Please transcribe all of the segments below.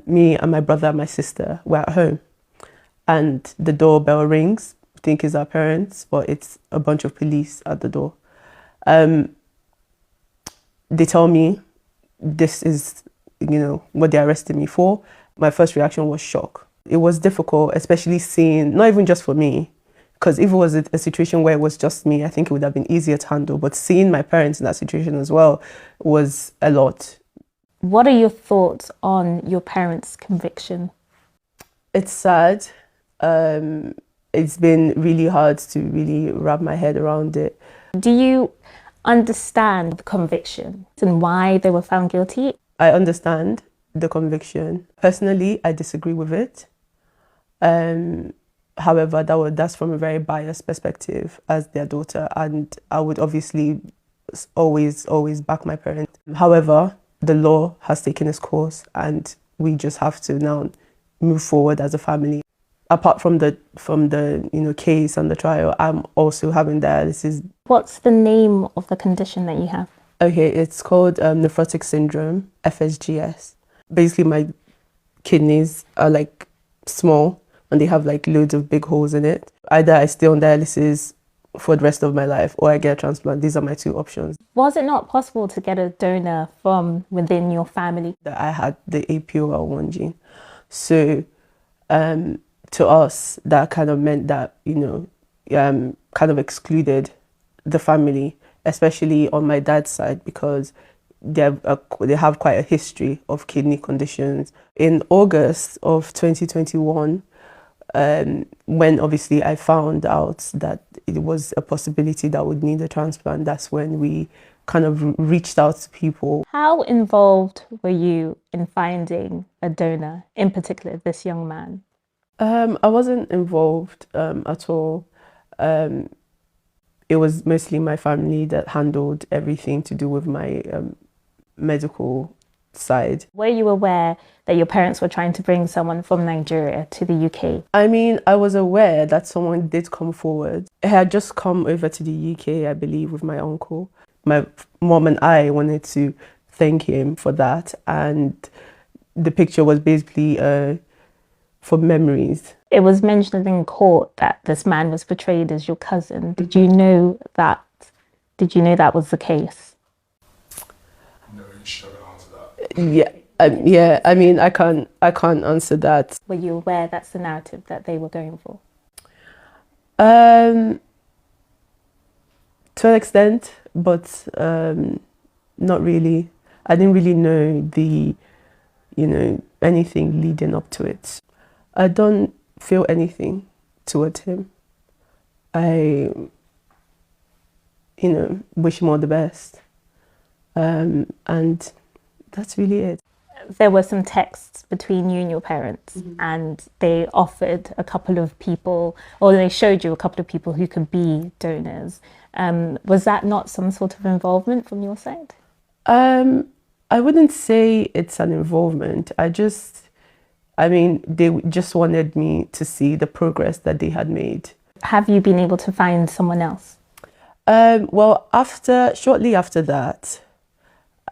Me and my brother and my sister were at home and the doorbell rings. I think it's our parents, but it's a bunch of police at the door. They tell me this is, what they arrested me for. My first reaction was shock. It was difficult, especially seeing, not even just for me, because if it was a situation where it was just me, I think it would have been easier to handle. But seeing my parents in that situation as well was a lot. What are your thoughts on your parents' conviction? It's sad. It's been really hard to really wrap my head around it. Do you understand the conviction and why they were found guilty? I understand the conviction. Personally, I disagree with it. However, that's from a very biased perspective as their daughter, and I would obviously always back my parents. However, the law has taken its course and we just have to now move forward as a family. Apart from the case and the trial, I'm also having dialysis. What's the name of the condition that you have? Okay, it's called nephrotic syndrome, FSGS. Basically, my kidneys are like small and they have like loads of big holes in it. Either I stay on dialysis for the rest of my life or I get a transplant. These are my two options. Was it not possible to get a donor from within your family? I had the APOL1 gene. So to us, that kind of meant that, kind of excluded the family, especially on my dad's side, because they have quite a history of kidney conditions. In August of 2021, when obviously I found out that it was a possibility that I would need a transplant, that's when we kind of reached out to people. How involved were you in finding a donor, in particular this young man? I wasn't involved at all. It was mostly my family that handled everything to do with my medical side. Were you aware that your parents were trying to bring someone from Nigeria to the UK? I mean, I was aware that someone did come forward. I had just come over to the UK, I believe, with my uncle. My mom and I wanted to thank him for that, and the picture was basically for memories. It was mentioned in court that this man was portrayed as your cousin. Did you know that? Did you know that was the case? No, you should answer that. Yeah. I mean, I can't answer that. Were you aware that's the narrative that they were going for? To an extent, but not really. I didn't really know anything leading up to it. I don't feel anything towards him. I, wish him all the best. And that's really it. There were some texts between you and your parents, and they offered a couple of people, or they showed you a couple of people who could be donors. Was that not some sort of involvement from your side? I wouldn't say it's an involvement. They just wanted me to see the progress that they had made. Have you been able to find someone else? Well, shortly after that,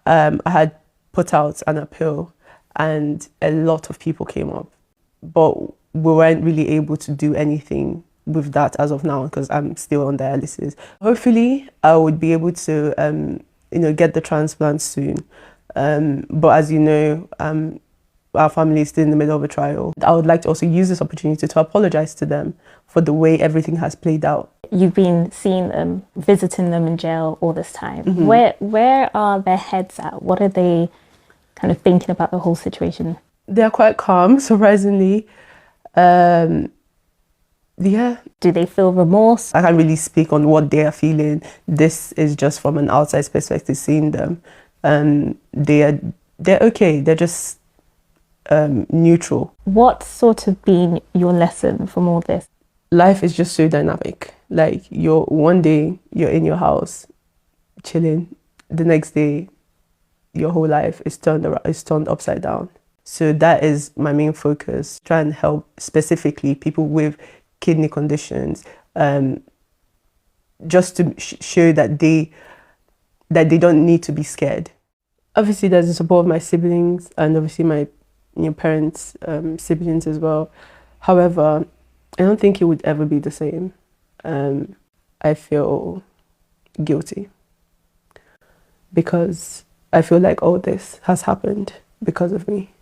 I had put out an appeal and a lot of people came up, but we weren't really able to do anything with that as of now because I'm still on dialysis. Hopefully, I would be able to, get the transplant soon. But as you know, our family is still in the middle of a trial. I would like to also use this opportunity to apologize to them for the way everything has played out. You've been seeing them, visiting them in jail all this time. Mm-hmm. Where are their heads at? What are they kind of thinking about the whole situation? They're quite calm, surprisingly. Yeah. Do they feel remorse? I can't really speak on what they are feeling. This is just from an outside perspective, seeing them. They're okay. They're just neutral. What's sort of been your lesson from all this? Life is just so dynamic. Like one day you're in your house chilling, the next day your whole life is turned upside down. So that is my main focus, try and help specifically people with kidney conditions, just to show that they don't need to be scared. Obviously there's the support of my siblings and obviously my your parents' siblings as well. However, I don't think it would ever be the same. I feel guilty because I feel like all this has happened because of me.